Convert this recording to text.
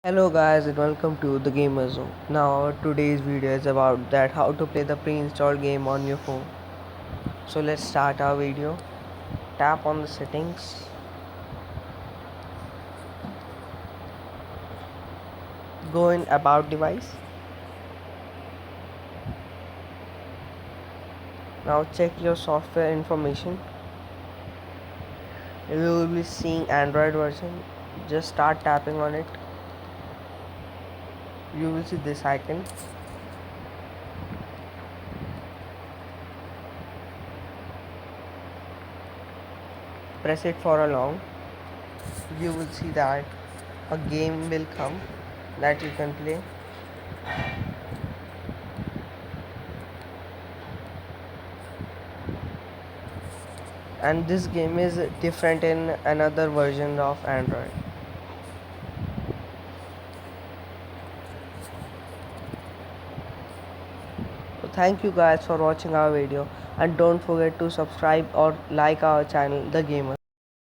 Hello guys and welcome to the Gamer Zone. Now our today's video is about that how to play the pre-installed game on your phone. So let's start our video. Tap on the settings. Go in about device. Now check your software information. You will be seeing Android version. Just start tapping on it. You will see this icon. Press it for a long. You will see that a game will come that you can play. And this game is different in another version of Android. So thank you guys for watching our video and don't forget to subscribe or like our channel The Gamer.